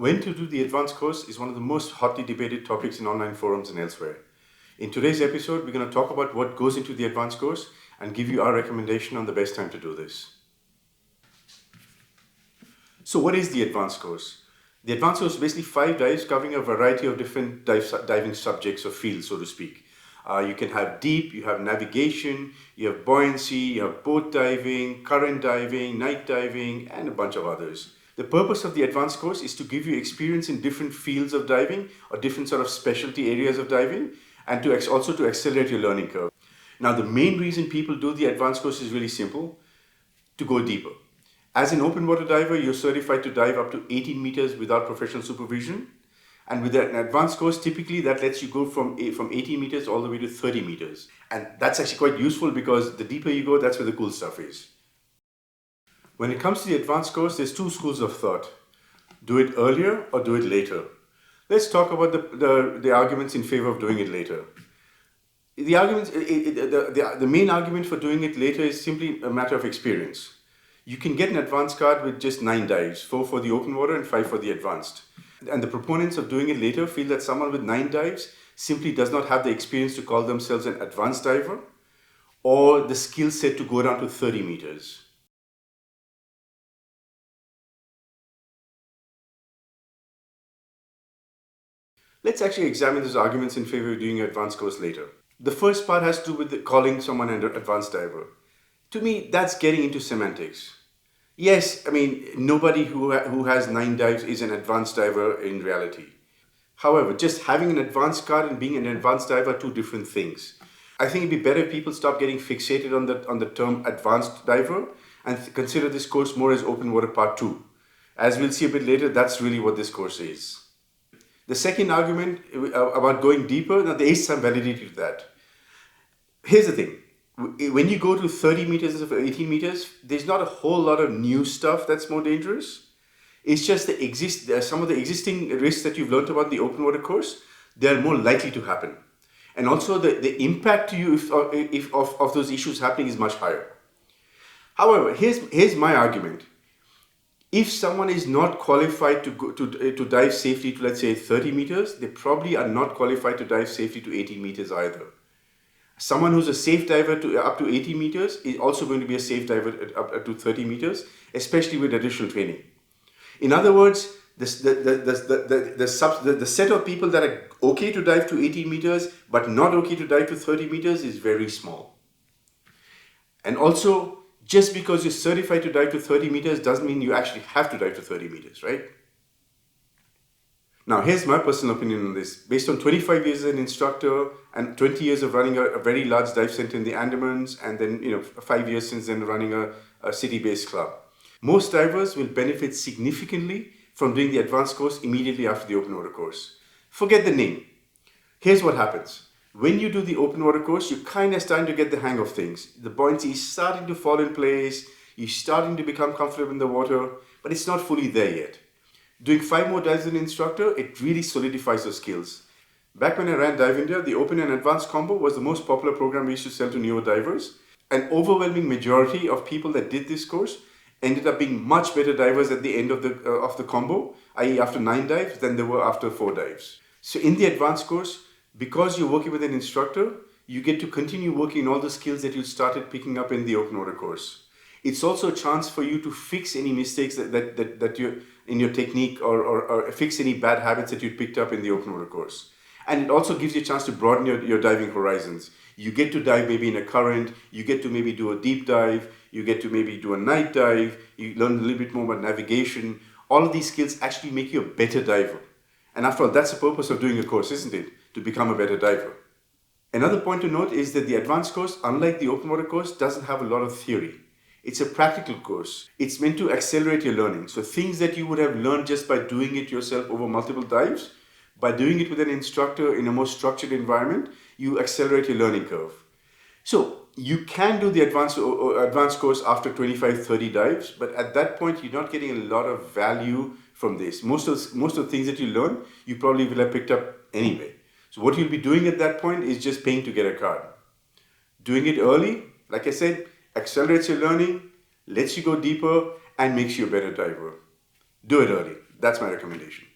When to do the advanced course is one of the most hotly debated topics in online forums and elsewhere. In today's episode, we're going to talk about what goes into the advanced course and give you our recommendation on the best time to do this. So what is the advanced course? The advanced course is basically 5 dives covering a variety of different diving subjects or fields, so to speak. You can have deep, you have navigation, you have buoyancy, you have boat diving, current diving, night diving, and a bunch of others. The purpose of the advanced course is to give you experience in different fields of diving or different sort of specialty areas of diving, and also to accelerate your learning curve. Now, the main reason people do the advanced course is really simple: to go deeper. As an open water diver, you're certified to dive up to 18 meters without professional supervision. And with an advanced course, typically that lets you go from 18 meters all the way to 30 meters. And that's actually quite useful because the deeper you go, that's where the cool stuff is. When it comes to the advanced course, there's 2 schools of thought. Do it earlier or do it later. Let's talk about the arguments in favor of doing it later. The main argument for doing it later is simply a matter of experience. You can get an advanced card with just 9 dives, 4 for the open water and 5 for the advanced. And the proponents of doing it later feel that someone with 9 dives simply does not have the experience to call themselves an advanced diver or the skill set to go down to 30 meters. Let's actually examine those arguments in favor of doing an advanced course later. The first part has to do with calling someone an advanced diver. To me, that's getting into semantics. Yes, nobody who has 9 dives is an advanced diver in reality. However, just having an advanced card and being an advanced diver are 2 different things. I think it'd be better if people stop getting fixated on the term advanced diver and consider this course more as open water part 2. As we'll see a bit later, that's really what this course is. The second argument about going deeper, now there is some validity to that. Here's the thing. When you go to 30 meters or 18 meters, there's not a whole lot of new stuff that's more dangerous. It's just some of the existing risks that you've learned about in the open water course, they're more likely to happen. And also the impact to you of those issues happening is much higher. However, here's my argument. If someone is not qualified to dive safely to, let's say, 30 meters, they probably are not qualified to dive safely to 18 meters either. Someone who's a safe diver up to 80 meters is also going to be a safe diver up to 30 meters, especially with additional training. In other words, the set of people that are okay to dive to 18 meters but not okay to dive to 30 meters is very small. And also, just because you're certified to dive to 30 meters doesn't mean you actually have to dive to 30 meters, right? Now, here's my personal opinion on this. Based on 25 years as an instructor and 20 years of running a very large dive center in the Andamans, and then 5 years since then running a city-based club. Most divers will benefit significantly from doing the advanced course immediately after the open water course. Forget the name. Here's what happens. When you do the open water course, you're kind of starting to get the hang of things. The buoyancy is starting to fall in place. You're starting to become comfortable in the water, but it's not fully there yet. Doing 5 more dives as an instructor, it really solidifies those skills. Back when I ran Dive India, the open and advanced combo was the most popular program we used to sell to newer divers. An overwhelming majority of people that did this course ended up being much better divers at the end of the combo, i.e. after 9 dives, than they were after 4 dives. So in the advanced course, because you're working with an instructor, you get to continue working on all the skills that you started picking up in the open water course. It's also a chance for you to fix any mistakes that you in your technique or fix any bad habits that you picked up in the open water course. And it also gives you a chance to broaden your diving horizons. You get to dive maybe in a current, you get to maybe do a deep dive, you get to maybe do a night dive, you learn a little bit more about navigation. All of these skills actually make you a better diver. And after all, that's the purpose of doing a course, isn't it? To become a better diver. Another point to note is that the advanced course, unlike the open water course, doesn't have a lot of theory. It's a practical course. It's meant to accelerate your learning. So things that you would have learned just by doing it yourself over multiple dives, by doing it with an instructor in a more structured environment, you accelerate your learning curve. So you can do the advanced course after 25, 30 dives, but at that point, you're not getting a lot of value from this. Most of the things that you learn, you probably will have picked up anyway. So what you'll be doing at that point is just paying to get a card. Doing it early, like I said, accelerates your learning, lets you go deeper, and makes you a better diver. Do it early. That's my recommendation.